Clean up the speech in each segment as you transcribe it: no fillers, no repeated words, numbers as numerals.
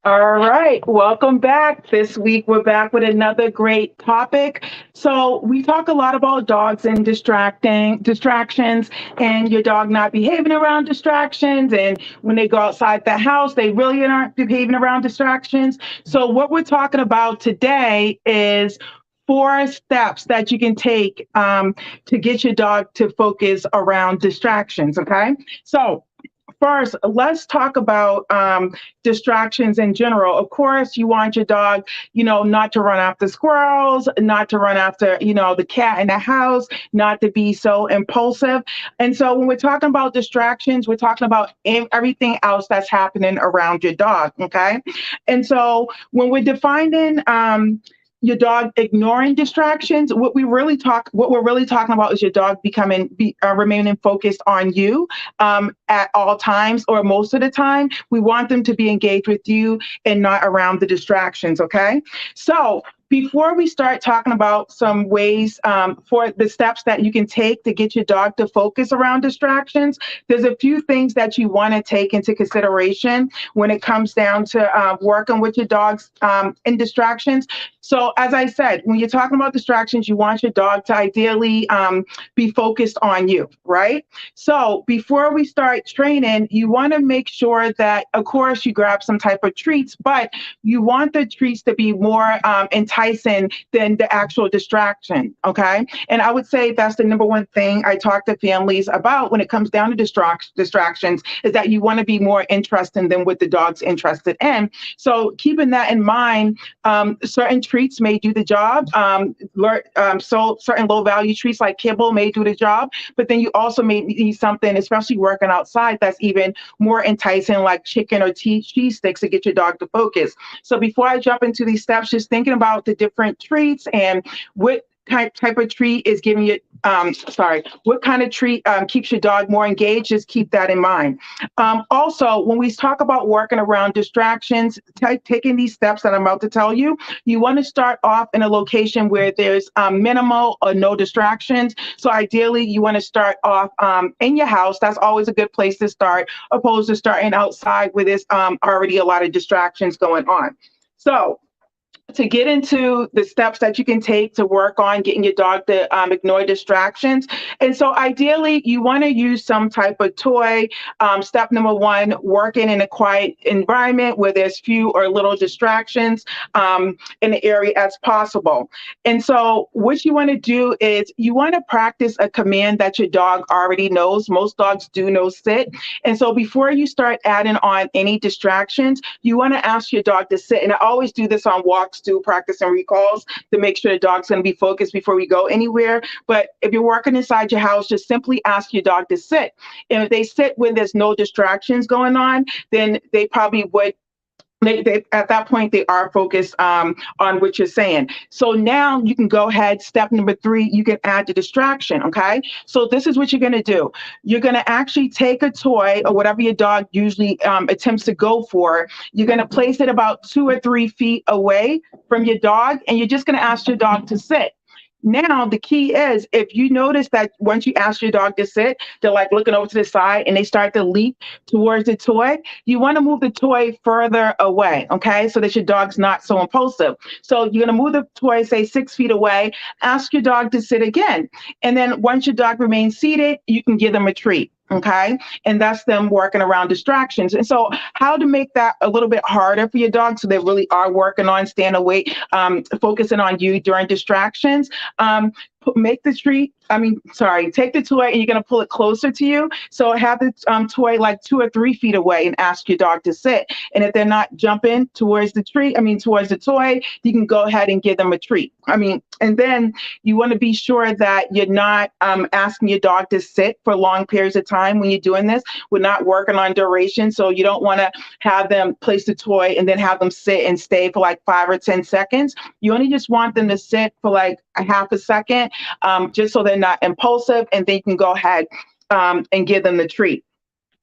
All right, welcome back. This week we're back with another great topic. So we talk a lot about dogs and distractions and your dog not behaving around distractions, and when they go outside the house, they really aren't behaving around distractions. So what we're talking about today is four steps that you can take to get your dog to focus around distractions. Okay. So first, let's talk about distractions in general. Of course, you want your dog, not to run after squirrels, not to run after, the cat in the house, not to be so impulsive. And so when we're talking about distractions, we're talking about everything else that's happening around your dog. Okay. And so when we're defining, your dog ignoring distractions, what we're really talking about is your dog remaining focused on you at all times, or most of the time. We want them to be engaged with you and not around the distractions. Okay. So before we start talking about some ways for the steps that you can take to get your dog to focus around distractions, there's a few things that you want to take into consideration when it comes down to working with your dogs in distractions. So, as I said, when you're talking about distractions, you want your dog to ideally be focused on you, right? So, before we start training, you want to make sure that, of course, you grab some type of treats, but you want the treats to be more enticing than the actual distraction. Okay. And I would say that's the number one thing I talk to families about when it comes down to distractions, is that you want to be more interesting than what the dog's interested in. So keeping that in mind, certain treats may do the job. So certain low value treats like kibble may do the job, but then you also may need something, especially working outside, that's even more enticing, like chicken or cheese sticks, to get your dog to focus. So before I jump into these steps, just thinking about the different treats and what type of treat is giving you, what kind of treat keeps your dog more engaged, just keep that in mind. Also, when we talk about working around distractions, taking these steps that I'm about to tell you, you want to start off in a location where there's minimal or no distractions. So ideally, you want to start off in your house. That's always a good place to start, opposed to starting outside where there's already a lot of distractions going on. So to get into the steps that you can take to work on getting your dog to ignore distractions. And so ideally, you want to use some type of toy. Step number one, working in a quiet environment where there's few or little distractions in the area as possible. And so what you want to do is you want to practice a command that your dog already knows. Most dogs do know sit. And so before you start adding on any distractions, you want to ask your dog to sit. And I always do this on walks too, practice and recalls, to make sure the dog's going to be focused before we go anywhere. But if you're working inside your house, just simply ask your dog to sit. And if they sit when there's no distractions going on, then they probably would at that point they are focused on what you're saying. So now you can go ahead. Step number three, you can add the distraction. Okay. So this is what you're going to do. You're going to actually take a toy or whatever your dog usually attempts to go for. You're going to place it about 2 or 3 feet away from your dog, and you're just going to ask your dog to sit. Now, the key is, if you notice that once you ask your dog to sit, they're like looking over to the side and they start to leap towards the toy, you want to move the toy further away, okay, so that your dog's not so impulsive. So you're going to move the toy, say 6 feet away, ask your dog to sit again. And then once your dog remains seated, you can give them a treat. Okay. And that's them working around distractions. And so how to make that a little bit harder for your dog, so they really are working on staying awake, focusing on you during distractions. Make the treat, take the toy and you're going to pull it closer to you. So have the toy like 2 or 3 feet away and ask your dog to sit. And if they're not jumping towards the towards the toy, you can go ahead and give them a treat. And then you want to be sure that you're not asking your dog to sit for long periods of time when you're doing this. We're not working on duration. So you don't want to have them place the toy and then have them sit and stay for like 5 or 10 seconds. You only just want them to sit for like a half a second, just so they're not impulsive, and then you can go ahead and give them the treat.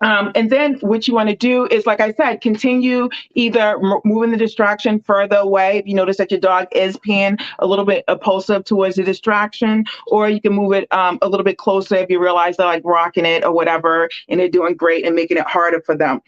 And then what you want to do is, like I said, continue either moving the distraction further away. If you notice that your dog is being a little bit impulsive towards the distraction, or you can move it a little bit closer if you realize they're like rocking it or whatever, and they're doing great and making it harder for them.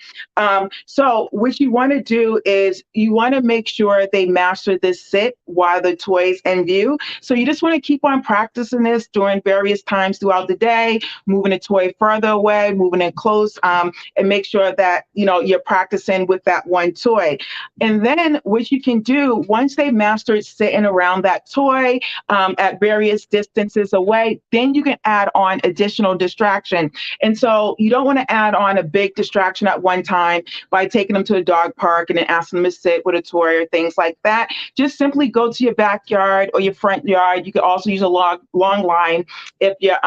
So what you want to do is you want to make sure they master this sit while the toy's in view. So you just want to keep on practicing this during various times throughout the day, moving the toy further away, moving it close, and make sure that you're practicing with that one toy. And then what you can do once they mastered sitting around that toy at various distances away, then you can add on additional distraction. And so you don't want to add on a big distraction at one time by taking them to a dog park and then asking them to sit with a toy or things like that. Just simply go to your backyard or your front yard. You could also use a long line if your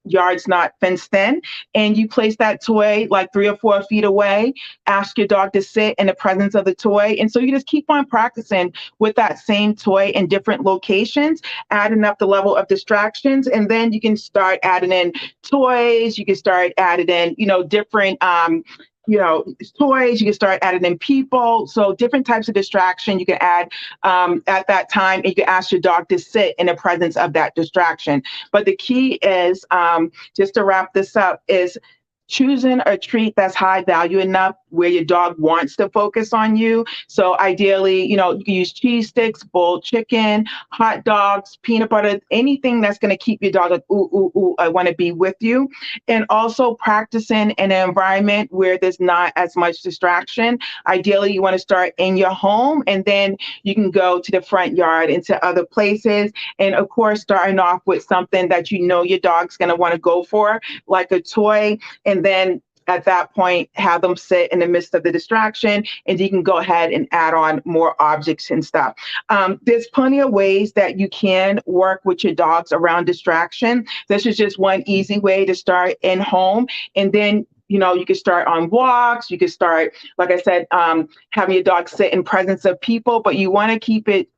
yard's not fenced in, and you place that toy like 3 or 4 feet away. Ask your dog to sit in the presence of the toy. And so you just keep on practicing with that same toy in different locations, adding up the level of distractions. And then you can start adding in toys. You can start adding in, different toys. You can start adding in people. So different types of distraction you can add at that time. And you can ask your dog to sit in the presence of that distraction. But the key is, just to wrap this up, is choosing a treat that's high value enough where your dog wants to focus on you. So ideally, you can use cheese sticks, boiled chicken, hot dogs, peanut butter, anything that's going to keep your dog like, ooh, ooh, ooh, I want to be with you. And also practicing in an environment where there's not as much distraction. Ideally, you want to start in your home, and then you can go to the front yard and to other places. And of course, starting off with something that your dog's going to want to go for, like a toy. And then at that point, have them sit in the midst of the distraction, and you can go ahead and add on more objects and stuff. There's plenty of ways that you can work with your dogs around distraction. This is just one easy way to start in home. And then you can start on walks. You can start, like I said, having your dog sit in presence of people, but you want to keep it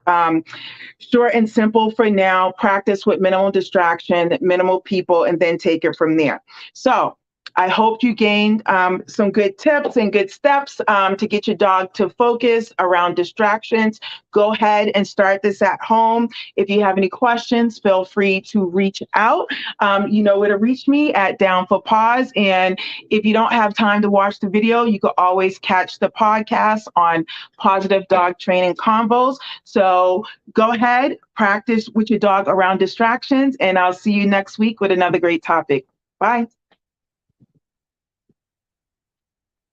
short and simple for now. Practice with minimal distraction, minimal people, and then take it from there. So I hope you gained some good tips and good steps to get your dog to focus around distractions. Go ahead and start this at home. If you have any questions, feel free to reach out. You know where to reach me at Down for Paws. And if you don't have time to watch the video, you can always catch the podcast on Positive Dog Training Convos. So go ahead, practice with your dog around distractions, and I'll see you next week with another great topic. Bye.